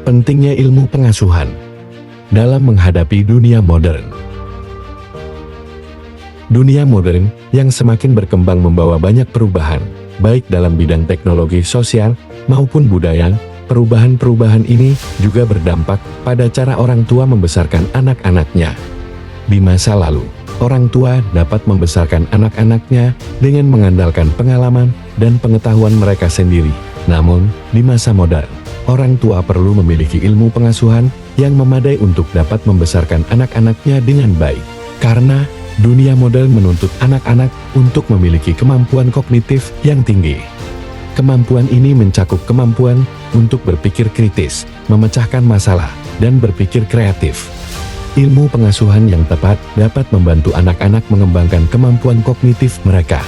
Pentingnya ilmu pengasuhan dalam menghadapi dunia modern. Dunia modern yang semakin berkembang membawa banyak perubahan, baik dalam bidang teknologi sosial maupun budaya. Perubahan-perubahan ini juga berdampak pada cara orang tua membesarkan anak-anaknya. Di masa lalu, orang tua dapat membesarkan anak-anaknya dengan mengandalkan pengalaman dan pengetahuan mereka sendiri. Namun, di masa modern, orang tua perlu memiliki ilmu pengasuhan yang memadai untuk dapat membesarkan anak-anaknya dengan baik. Karena dunia modern menuntut anak-anak untuk memiliki kemampuan kognitif yang tinggi. Kemampuan ini mencakup kemampuan untuk berpikir kritis, memecahkan masalah, dan berpikir kreatif. Ilmu pengasuhan yang tepat dapat membantu anak-anak mengembangkan kemampuan kognitif mereka.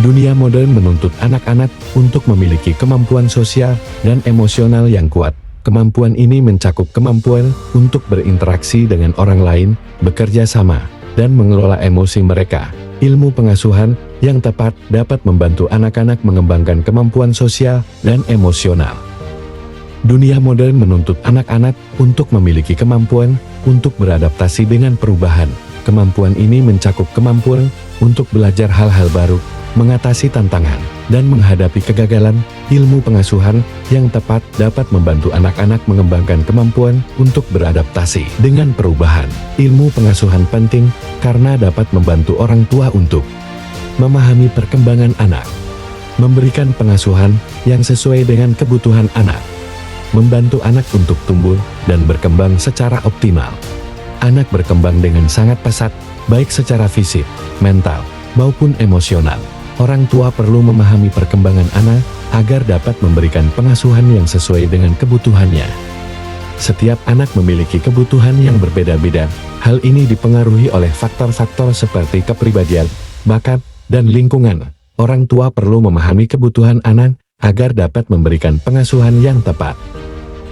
Dunia modern menuntut anak-anak untuk memiliki kemampuan sosial dan emosional yang kuat. Kemampuan ini mencakup kemampuan untuk berinteraksi dengan orang lain, bekerja sama, dan mengelola emosi mereka. Ilmu pengasuhan yang tepat dapat membantu anak-anak mengembangkan kemampuan sosial dan emosional. Dunia modern menuntut anak-anak untuk memiliki kemampuan untuk beradaptasi dengan perubahan. Kemampuan ini mencakup kemampuan untuk belajar hal-hal baru, mengatasi tantangan, dan menghadapi kegagalan. Ilmu pengasuhan yang tepat dapat membantu anak-anak mengembangkan kemampuan untuk beradaptasi dengan perubahan. Ilmu pengasuhan penting karena dapat membantu orang tua untuk memahami perkembangan anak, memberikan pengasuhan yang sesuai dengan kebutuhan anak, membantu anak untuk tumbuh dan berkembang secara optimal. Anak berkembang dengan sangat pesat, baik secara fisik, mental, maupun emosional. Orang tua perlu memahami perkembangan anak agar dapat memberikan pengasuhan yang sesuai dengan kebutuhannya. Setiap anak memiliki kebutuhan yang berbeda-beda. Hal ini dipengaruhi oleh faktor-faktor seperti kepribadian, bakat, dan lingkungan. Orang tua perlu memahami kebutuhan anak agar dapat memberikan pengasuhan yang tepat.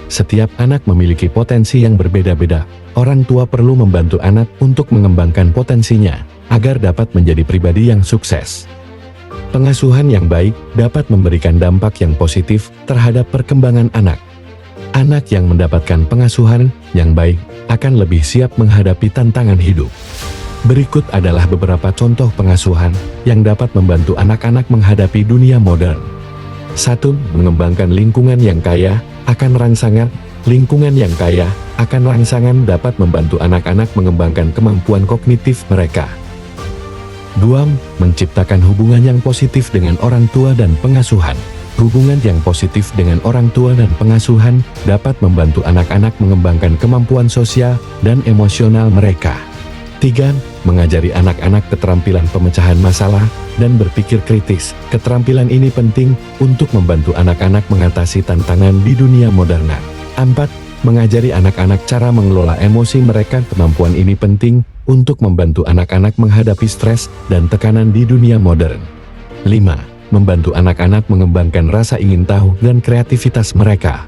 Setiap anak memiliki potensi yang berbeda-beda. Orang tua perlu membantu anak untuk mengembangkan potensinya agar dapat menjadi pribadi yang sukses. Pengasuhan yang baik dapat memberikan dampak yang positif terhadap perkembangan anak. Anak yang mendapatkan pengasuhan yang baik akan lebih siap menghadapi tantangan hidup. Berikut adalah beberapa contoh pengasuhan yang dapat membantu anak-anak menghadapi dunia modern. 1. Mengembangkan lingkungan yang kaya akan rangsangan. Lingkungan yang kaya akan rangsangan dapat membantu anak-anak mengembangkan kemampuan kognitif mereka. 2. Menciptakan hubungan yang positif dengan orang tua dan pengasuhan. Hubungan yang positif dengan orang tua dan pengasuhan dapat membantu anak-anak mengembangkan kemampuan sosial dan emosional mereka. 3. Mengajari anak-anak keterampilan pemecahan masalah dan berpikir kritis. Keterampilan ini penting untuk membantu anak-anak mengatasi tantangan di dunia modern. 4. Mengajari anak-anak cara mengelola emosi mereka. Kemampuan ini penting untuk membantu anak-anak menghadapi stres dan tekanan di dunia modern. 5. Membantu anak-anak mengembangkan rasa ingin tahu dan kreativitas mereka.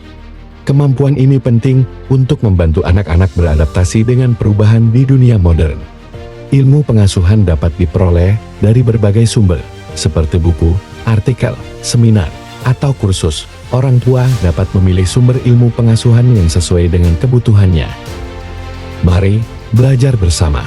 Kemampuan ini penting untuk membantu anak-anak beradaptasi dengan perubahan di dunia modern. Ilmu pengasuhan dapat diperoleh dari berbagai sumber, seperti buku, artikel, seminar, atau kursus. Orang tua dapat memilih sumber ilmu pengasuhan yang sesuai dengan kebutuhannya. Mari belajar bersama.